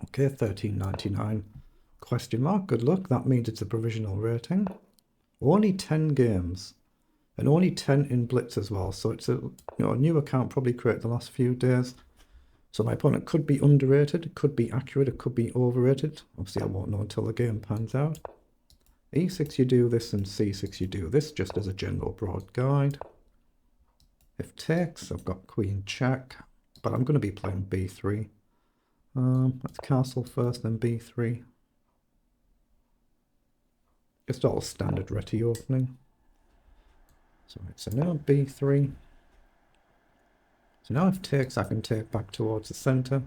Okay, 13.99. Question mark, good luck. That means it's a provisional rating. Only 10 games. And only 10 in Blitz as well. So it's a new account, probably created the last few days. So my opponent could be underrated, it could be accurate, it could be overrated. Obviously I won't know until the game pans out. E6 you do this and C6 you do this, just as a general broad guide. If takes, I've got queen check, but I'm going to be playing b3. Let's castle first, then b3. Just all standard reti opening. So now b3. So now if takes, I can take back towards the centre.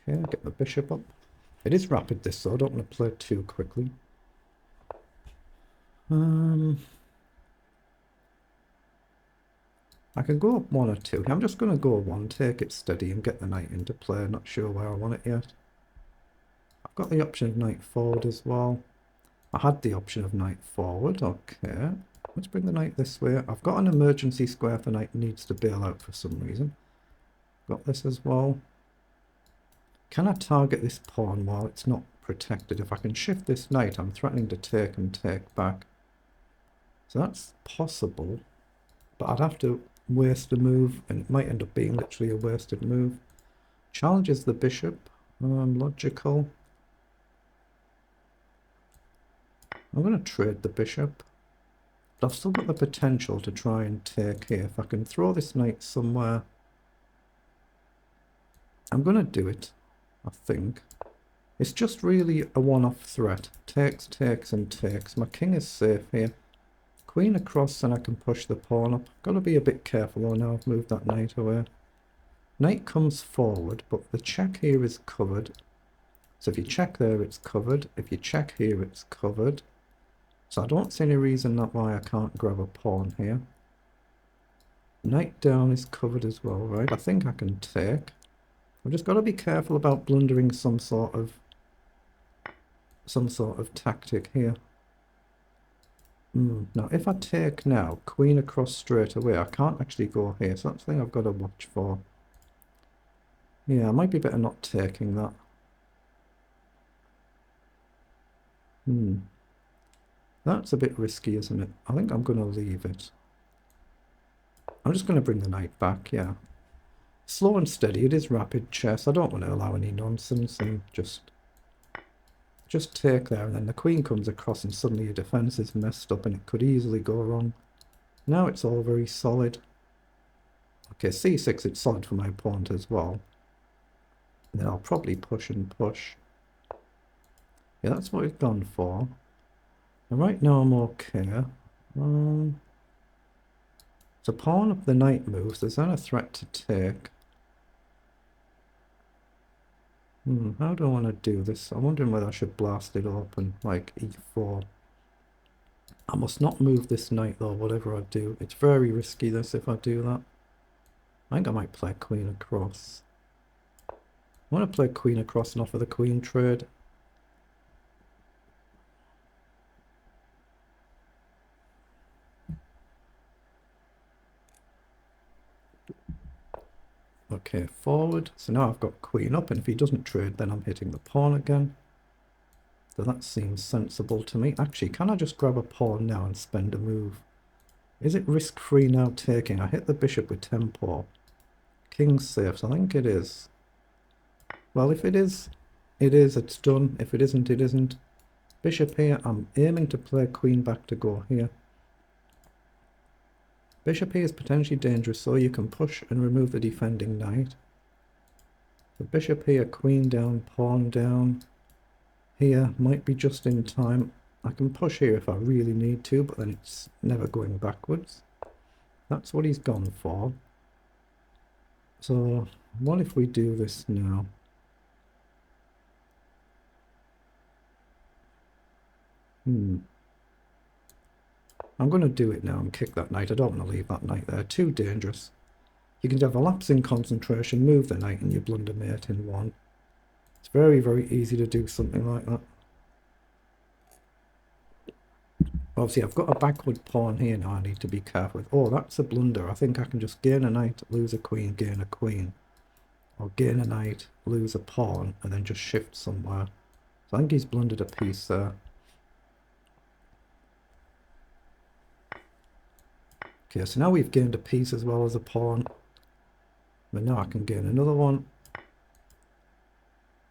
Okay, get the bishop up. It is rapid this, so I don't want to play too quickly. I can go up 1 or 2. I'm just going to go 1, take it steady and get the knight into play. Not sure where I want it yet. I've got the option of knight forward as well. I had the option of knight forward. Okay, let's bring the knight this way. I've got an emergency square if the knight needs to bail out for some reason. Got this as well. Can I target this pawn while it's not protected? If I can shift this knight, I'm threatening to take and take back. So that's possible, but I'd have to waste a move, and it might end up being literally a wasted move. Challenges the bishop. Logical. I'm going to trade the bishop, but I've still got the potential to try and take here. If I can throw this knight somewhere, I'm going to do it, I think. It's just really a one-off threat. Takes, takes, and takes. My king is safe here. Queen across, and I can push the pawn up. Got to be a bit careful though now I've moved that knight away. Knight comes forward, but the check here is covered. So if you check there, it's covered. If you check here, it's covered. So I don't see any reason why I can't grab a pawn here. Knight down is covered as well, right? I think I can take. I've just got to be careful about blundering some sort of tactic here. Now, if I take now, queen across straight away, I can't actually go here, so that's the thing I've got to watch for. Yeah, I might be better not taking that. That's a bit risky, isn't it? I think I'm going to leave it. I'm just going to bring the knight back, yeah. Slow and steady, it is rapid chess. I don't want to allow any nonsense and just take there, and then the queen comes across and suddenly your defense is messed up and it could easily go wrong. Now it's all very solid. Okay, c6, it's solid for my opponent as well. And then I'll probably push and push. Yeah, that's what we've gone for. And right now I'm okay. So pawn up the knight moves. There's then a threat to take. How do I want to do this? I'm wondering whether I should blast it open, like e4. I must not move this knight though, whatever I do. It's very risky this if I do that. I think I might play queen across. I want to play queen across and offer the queen trade. Okay, forward. So now I've got queen up, and if he doesn't trade, then I'm hitting the pawn again. So that seems sensible to me. Actually, can I just grab a pawn now and spend a move? Is it risk-free now taking? I hit the bishop with tempo. King's safe, so I think it is. Well, if it is, it's done. If it isn't, it isn't. Bishop here, I'm aiming to play queen back to go here. Bishop here is potentially dangerous, so you can push and remove the defending knight. The bishop here, queen down, pawn down. Here, might be just in time. I can push here if I really need to, but then it's never going backwards. That's what he's gone for. So, what if we do this now? I'm going to do it now and kick that knight. I don't want to leave that knight there. Too dangerous. You can have a lapse in concentration, move the knight, and you blunder mate in one. It's very, very easy to do something like that. Obviously, I've got a backward pawn here now I need to be careful with. Oh, that's a blunder. I think I can just gain a knight, lose a queen, gain a queen. or gain a knight, lose a pawn, and then just shift somewhere. So I think he's blundered a piece there. Okay, so now we've gained a piece as well as a pawn. But now I can gain another one.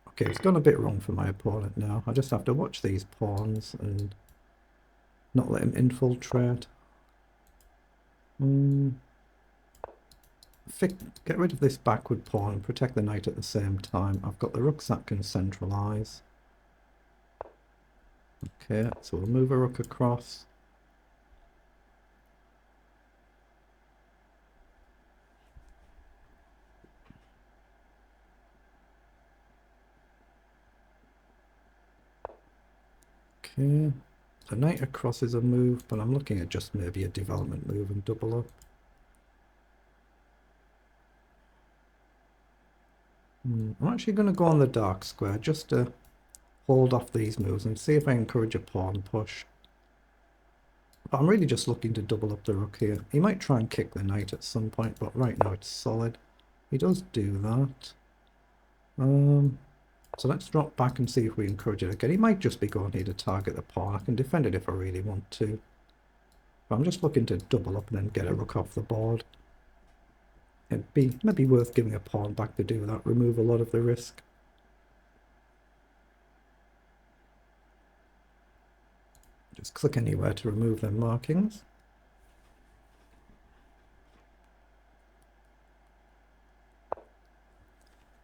Okay, it's gone a bit wrong for my opponent now. I just have to watch these pawns and not let him infiltrate. Get rid of this backward pawn and protect the knight at the same time. I've got the rooks that can centralise. Okay, so we'll move a rook across. Okay, the knight across is a move, but I'm looking at just maybe a development move and double up. I'm actually going to go on the dark square just to hold off these moves and see if I encourage a pawn push. But I'm really just looking to double up the rook here. He might try and kick the knight at some point, but right now it's solid. He does do that. So let's drop back and see if we encourage it again. He might just be going here to target the pawn. I can defend it if I really want to. But I'm just looking to double up and then get a rook off the board. It'd be maybe worth giving a pawn back to do that, remove a lot of the risk. Just click anywhere to remove them markings.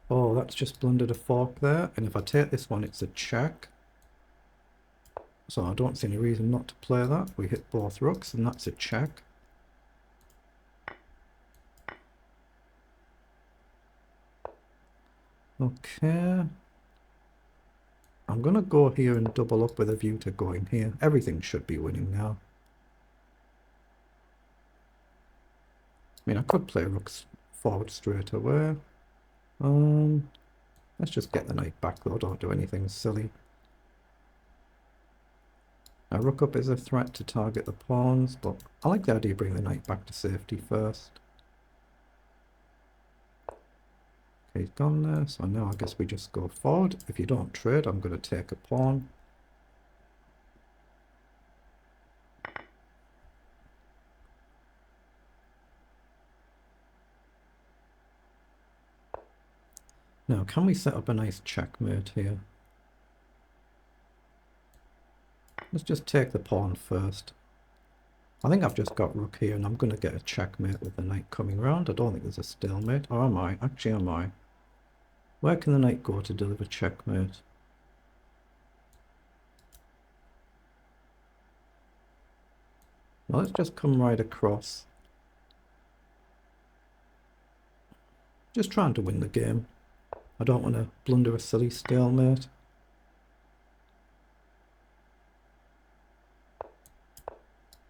Oh, that's just blundered a fork there, and if I take this one it's a check. So I don't see any reason not to play that. We hit both rooks and that's a check. Okay. I'm going to go here and double up with a view to going here. Everything should be winning now. I mean, I could play rooks forward straight away. Let's just get the knight back though, don't do anything silly. Now rook up is a threat to target the pawns, but I like the idea of bringing the knight back to safety first. Okay, he's gone there, so now I guess we just go forward. If you don't trade, I'm going to take a pawn. Now, can we set up a nice checkmate here? Let's just take the pawn first. I think I've just got rook here and I'm going to get a checkmate with the knight coming round. I don't think there's a stalemate. Or am I? Actually, am I? Where can the knight go to deliver checkmate? Well, let's just come right across. Just trying to win the game. I don't want to blunder a silly stalemate.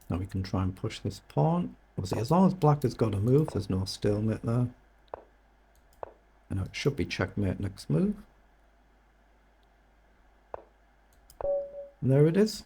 Now we can try and push this pawn. Obviously, as long as black has got a move, there's no stalemate there. And now it should be checkmate next move. And there it is.